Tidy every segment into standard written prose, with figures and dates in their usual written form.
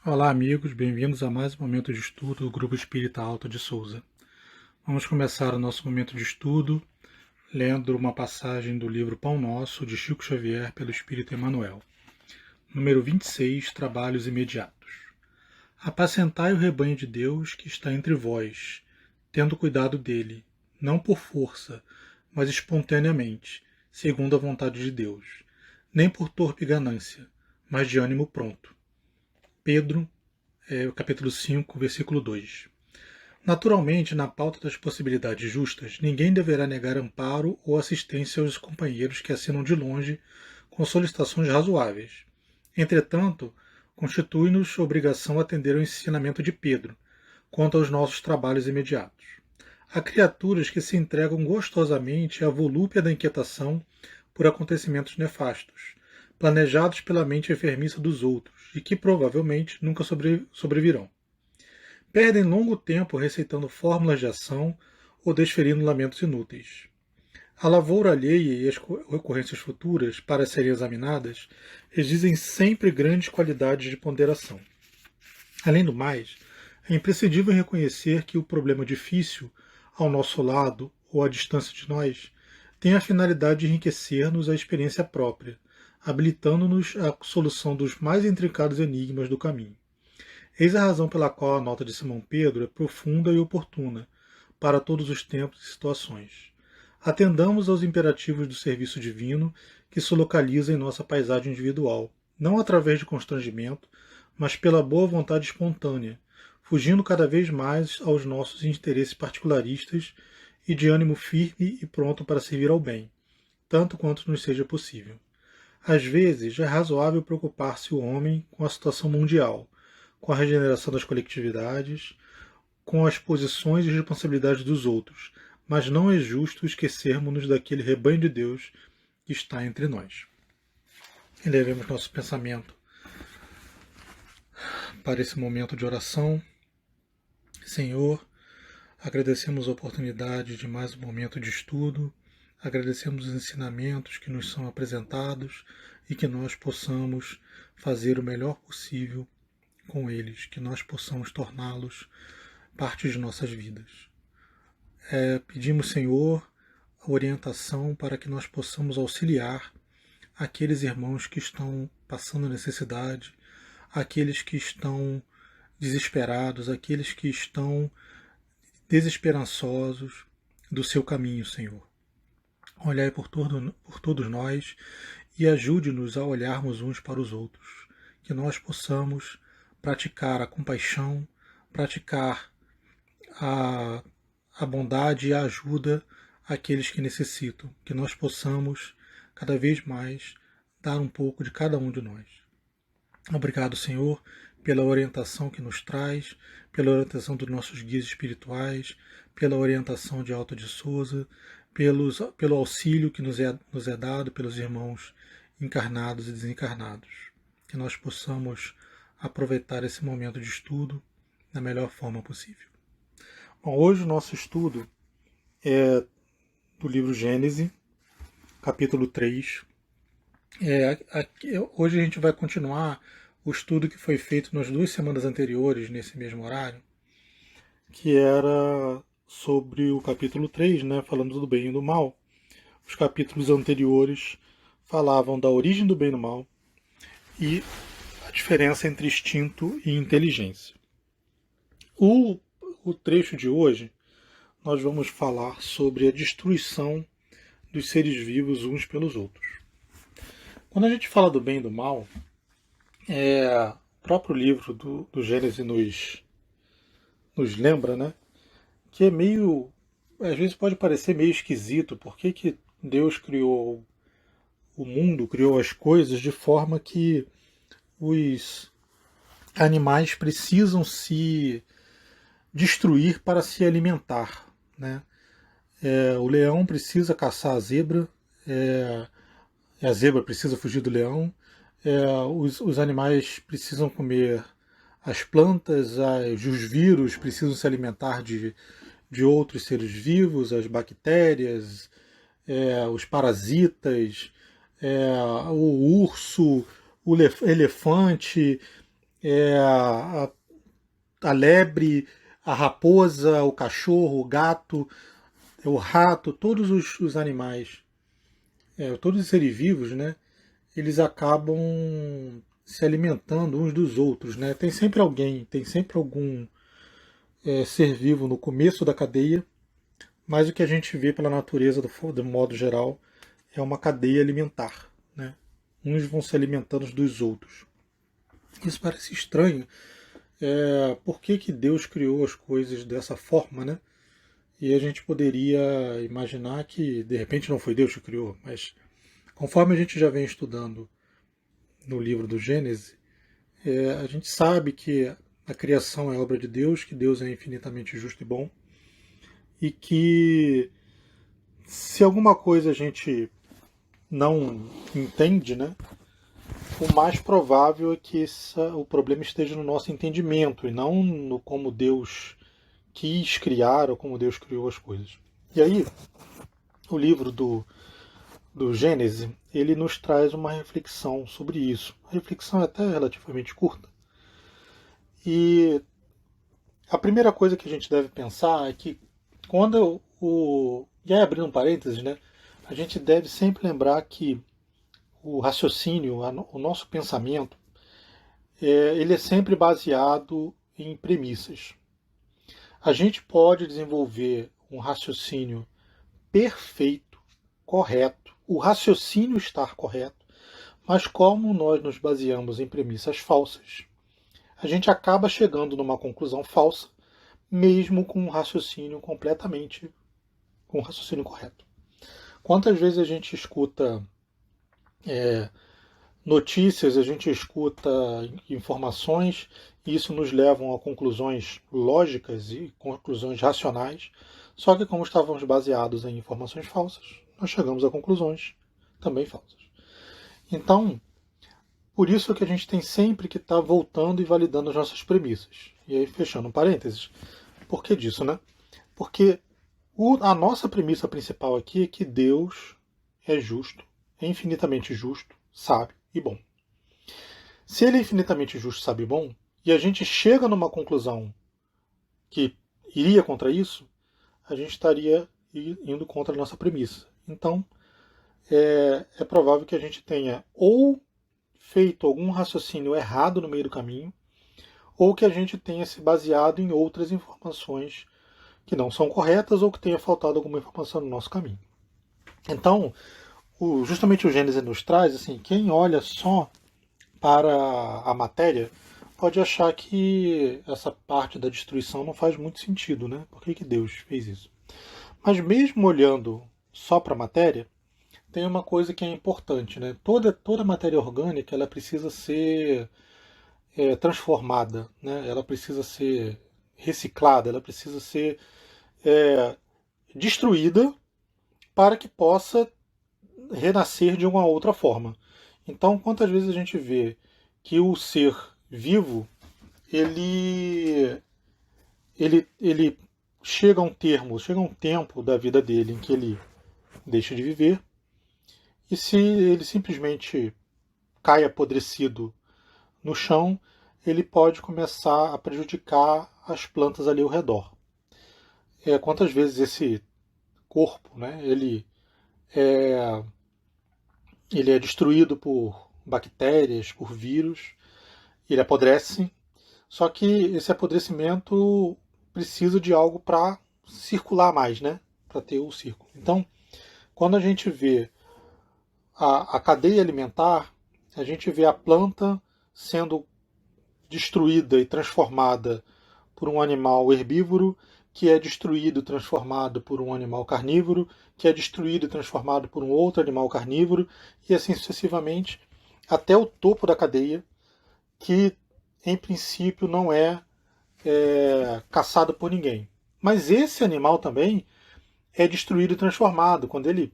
Olá, amigos, bem-vindos a mais um momento de estudo do Grupo Espírita Alto de Souza. Vamos começar o nosso momento de estudo lendo uma passagem do livro Pão Nosso, de Chico Xavier, pelo Espírito Emmanuel. Número 26, Trabalhos Imediatos. Apacentai o rebanho de Deus que está entre vós, tendo cuidado dele, não por força, mas espontaneamente, segundo a vontade de Deus, nem por torpe ganância, mas de ânimo pronto. Pedro, capítulo 5, versículo 2. Naturalmente, na pauta das possibilidades justas, ninguém deverá negar amparo ou assistência aos companheiros que assinam de longe com solicitações razoáveis. Entretanto, constitui-nos obrigação atender ao ensinamento de Pedro quanto aos nossos trabalhos imediatos. Há criaturas que se entregam gostosamente à volúpia da inquietação por acontecimentos nefastos, planejados pela mente enfermiça dos outros, e que provavelmente nunca sobrevirão. Perdem longo tempo receitando fórmulas de ação ou desferindo lamentos inúteis. A lavoura alheia e as ocorrências futuras, para serem examinadas, exigem sempre grandes qualidades de ponderação. Além do mais, é imprescindível reconhecer que o problema difícil, ao nosso lado ou à distância de nós, tem a finalidade de enriquecer-nos a experiência própria, habilitando-nos à solução dos mais intrincados enigmas do caminho. Eis a razão pela qual a nota de Simão Pedro é profunda e oportuna, para todos os tempos e situações. Atendamos aos imperativos do serviço divino que se localiza em nossa paisagem individual, não através de constrangimento, mas pela boa vontade espontânea, fugindo cada vez mais aos nossos interesses particularistas e de ânimo firme e pronto para servir ao bem, tanto quanto nos seja possível. Às vezes, é razoável preocupar-se o homem com a situação mundial, com a regeneração das coletividades, com as posições e responsabilidades dos outros, mas não é justo esquecermos-nos daquele rebanho de Deus que está entre nós. Elevemos nosso pensamento para esse momento de oração. Senhor, agradecemos a oportunidade de mais um momento de estudo, agradecemos os ensinamentos que nos são apresentados e que nós possamos fazer o melhor possível com eles, que nós possamos torná-los parte de nossas vidas. Pedimos, Senhor, a orientação para que nós possamos auxiliar aqueles irmãos que estão passando necessidade, aqueles que estão desesperados, aqueles que estão desesperançosos do seu caminho, Senhor. Olhai por todos nós e ajude-nos a olharmos uns para os outros, que nós possamos praticar a compaixão, praticar a bondade e a ajuda àqueles que necessitam, que nós possamos cada vez mais dar um pouco de cada um de nós. Obrigado, Senhor, pela orientação que nos traz, pela orientação dos nossos guias espirituais, pela orientação de Alto de Souza, pelo auxílio que nos é dado pelos irmãos encarnados e desencarnados. Que nós possamos aproveitar esse momento de estudo da melhor forma possível. Bom, hoje o nosso estudo é do livro Gênesis, capítulo 3. Hoje a gente vai continuar o estudo que foi feito nas 2 semanas anteriores, nesse mesmo horário, que era sobre o capítulo 3, né, falando do bem e do mal. Os capítulos anteriores falavam da origem do bem e do mal e a diferença entre instinto e inteligência. O trecho de hoje, nós vamos falar sobre a destruição dos seres vivos uns pelos outros. Quando a gente fala do bem e do mal, o próprio livro do Gênesis nos lembra, né, que é meio, às vezes pode parecer meio esquisito, por que Deus criou o mundo, criou as coisas de forma que os animais precisam se destruir para se alimentar, né? O leão precisa caçar a zebra, a zebra precisa fugir do leão, os animais precisam comer as plantas, os vírus precisam se alimentar de outros seres vivos, as bactérias, os parasitas, o urso, o elefante, a lebre, a raposa, o cachorro, o gato, o rato, todos os animais, todos os seres vivos, né? Eles acabam se alimentando uns dos outros, né? Tem sempre alguém, tem sempre algum ser vivo no começo da cadeia, mas o que a gente vê pela natureza do modo geral é uma cadeia alimentar, né? Uns vão se alimentando dos outros. Isso parece estranho. Por que, que Deus criou as coisas dessa forma, né? E a gente poderia imaginar que de repente não foi Deus que criou, mas conforme a gente já vem estudando no livro do Gênesis, a gente sabe que a criação é obra de Deus, que Deus é infinitamente justo e bom, e que se alguma coisa a gente não entende, né, o mais provável é que o problema esteja no nosso entendimento e não no como Deus quis criar ou como Deus criou as coisas. E aí, o livro do Gênesis, ele nos traz uma reflexão sobre isso. A reflexão é até relativamente curta. E a primeira coisa que a gente deve pensar é que quando e aí abrindo um parênteses, né, a gente deve sempre lembrar que o raciocínio, o nosso pensamento, ele é sempre baseado em premissas. A gente pode desenvolver um raciocínio perfeito, correto, o raciocínio estar correto, mas como nós nos baseamos em premissas falsas, a gente acaba chegando numa conclusão falsa, mesmo com um raciocínio completamente, com um raciocínio correto. Quantas vezes a gente escuta notícias, a gente escuta informações, e isso nos leva a conclusões lógicas e conclusões racionais, só que como estávamos baseados em informações falsas, nós chegamos a conclusões também falsas. Então, por isso que a gente tem sempre que estar voltando e validando as nossas premissas. E aí, fechando um parênteses, por que disso, né? Porque a nossa premissa principal aqui é que Deus é justo, é infinitamente justo, sábio e bom. Se ele é infinitamente justo, sábio e bom, e a gente chega numa conclusão que iria contra isso, a gente estaria indo contra a nossa premissa. Então, é provável que a gente tenha ou feito algum raciocínio errado no meio do caminho, ou que a gente tenha se baseado em outras informações que não são corretas ou que tenha faltado alguma informação no nosso caminho. Então, justamente o Gênesis nos traz, assim, quem olha só para a matéria pode achar que essa parte da destruição não faz muito sentido, né? Por que Deus fez isso? Mas mesmo olhando só para a matéria, tem uma coisa que é importante, né? Toda matéria orgânica ela precisa ser transformada, né? Ela precisa ser reciclada, ela precisa ser destruída para que possa renascer de uma outra forma. Então, quantas vezes a gente vê que o ser vivo ele chega a um termo, chega a um tempo da vida dele em que ele deixa de viver, e se ele simplesmente cai apodrecido no chão, ele pode começar a prejudicar as plantas ali ao redor. Quantas vezes esse corpo, né, ele é destruído por bactérias, por vírus, ele apodrece, só que esse apodrecimento precisa de algo para circular mais, né, para ter o círculo. Então, quando a gente vê a cadeia alimentar, a gente vê a planta sendo destruída e transformada por um animal herbívoro, que é destruído e transformado por um animal carnívoro, que é destruído e transformado por um outro animal carnívoro, e assim sucessivamente, até o topo da cadeia, que em princípio não caçado por ninguém. Mas esse animal também é destruído e transformado. Quando ele,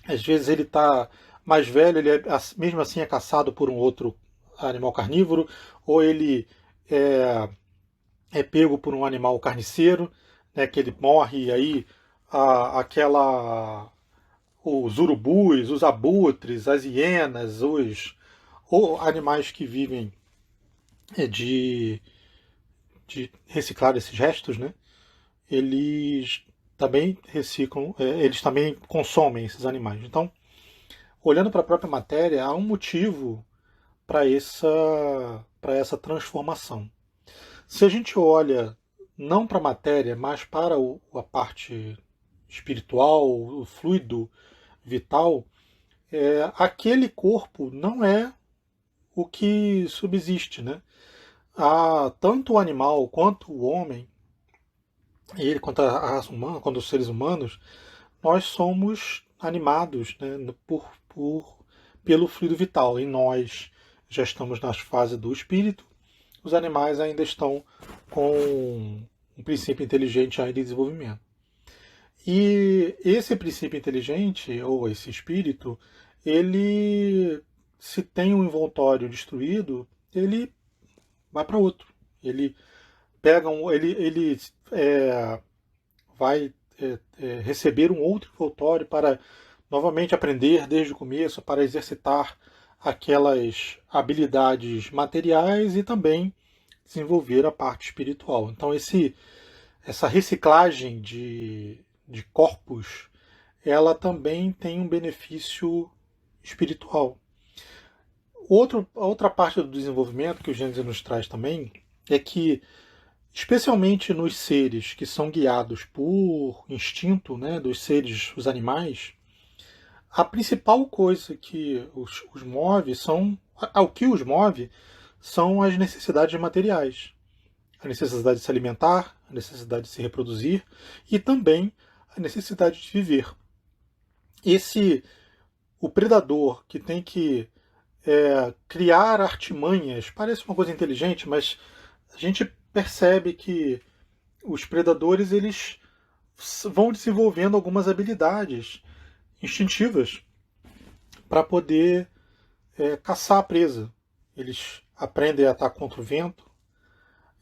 às vezes ele está mais velho, ele mesmo assim é caçado por um outro animal carnívoro, ou ele é pego por um animal carniceiro, né, que ele morre e aí os urubus, os abutres, as hienas, ou animais que vivem de, de reciclar esses restos, né, eles também reciclam, eles também consomem esses animais. Então, olhando para a própria matéria, há um motivo para essa transformação. Se a gente olha não para a matéria, mas para a parte espiritual, o fluido vital, aquele corpo não é o que subsiste, né? Tanto o animal quanto o homem, ele quanto a raça humana, quanto os seres humanos, nós somos animados, né, pelo fluido vital. E nós já estamos nas fases do espírito, os animais ainda estão com um princípio inteligente ainda em desenvolvimento. E esse princípio inteligente, ou esse espírito, ele, se tem um envoltório destruído, ele vai para outro. Ele pega ele vai receber um outro envoltório para novamente aprender desde o começo, para exercitar aquelas habilidades materiais e também desenvolver a parte espiritual. Então essa reciclagem de corpos, ela também tem um benefício espiritual. A outra parte do desenvolvimento que o Gênesis nos traz também é que, especialmente nos seres que são guiados por instinto, né, dos seres, os animais, a principal coisa que os move o que os move são as necessidades materiais. A necessidade de se alimentar, a necessidade de se reproduzir e também a necessidade de viver. O predador que tem que criar artimanhas, parece uma coisa inteligente, mas a gente percebe que os predadores eles vão desenvolvendo algumas habilidades instintivas para poder caçar a presa. Eles aprendem a estar contra o vento,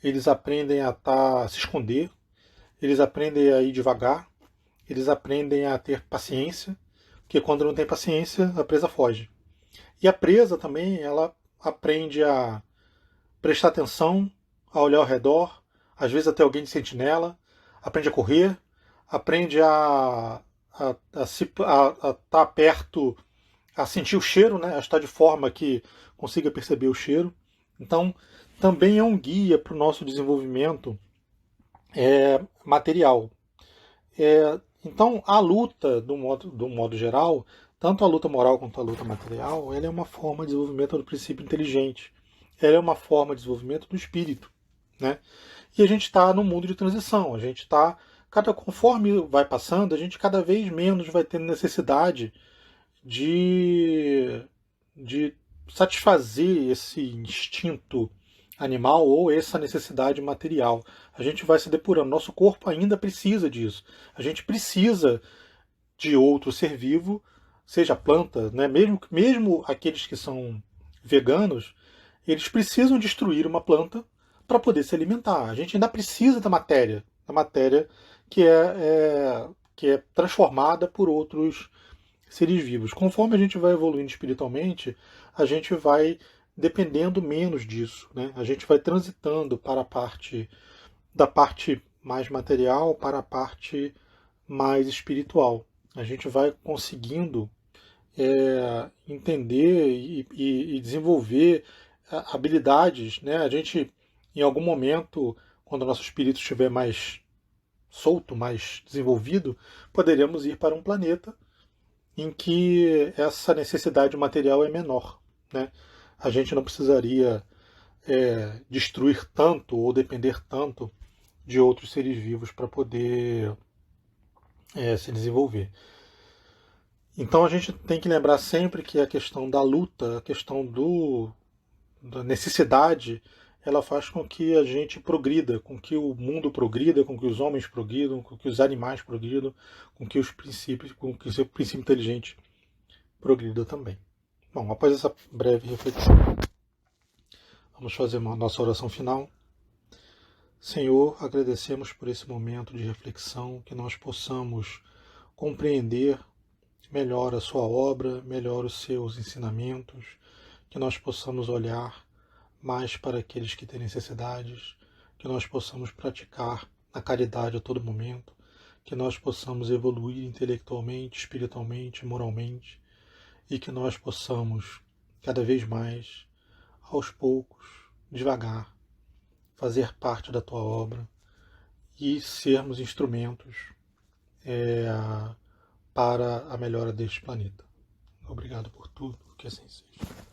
eles aprendem a se esconder, eles aprendem a ir devagar, eles aprendem a ter paciência, porque quando não tem paciência, a presa foge. E a presa também, ela aprende a prestar atenção, a olhar ao redor, às vezes até alguém de sentinela, aprende a correr, aprende a estar perto, a sentir o cheiro, né? A estar de forma que consiga perceber o cheiro. Então, também é um guia para o nosso desenvolvimento material. Então, a luta, do modo geral, tanto a luta moral quanto a luta material, ela é uma forma de desenvolvimento do princípio inteligente. Ela é uma forma de desenvolvimento do espírito, né? E a gente está no mundo de transição. A gente está, conforme vai passando, a gente cada vez menos vai tendo necessidade de satisfazer esse instinto animal ou essa necessidade material. A gente vai se depurando. Nosso corpo ainda precisa disso. A gente precisa de outro ser vivo, seja planta, né? Mesmo aqueles que são veganos, eles precisam destruir uma planta para poder se alimentar. A gente ainda precisa da matéria que é transformada por outros seres vivos. Conforme a gente vai evoluindo espiritualmente, a gente vai dependendo menos disso, né? A gente vai transitando para da parte mais material para a parte mais espiritual. A gente vai conseguindo entender e desenvolver habilidades, né? A gente, em algum momento, quando o nosso espírito estiver mais solto, mais desenvolvido, poderíamos ir para um planeta em que essa necessidade material é menor, né? A gente não precisaria destruir tanto ou depender tanto de outros seres vivos para poder se desenvolver. Então a gente tem que lembrar sempre que a questão da luta, a questão da necessidade, ela faz com que a gente progrida, com que o mundo progrida, com que os homens progridam, com que os animais progridam, com que os princípios, com que o seu princípio inteligente progrida também. Bom, após essa breve reflexão, vamos fazer uma nossa oração final. Senhor, agradecemos por esse momento de reflexão, que nós possamos compreender melhor a sua obra, melhor os seus ensinamentos, que nós possamos olhar mais para aqueles que têm necessidades, que nós possamos praticar a caridade a todo momento, que nós possamos evoluir intelectualmente, espiritualmente, moralmente, e que nós possamos, cada vez mais, aos poucos, devagar, fazer parte da tua obra e sermos instrumentos para a melhora deste planeta. Obrigado por tudo, que assim seja.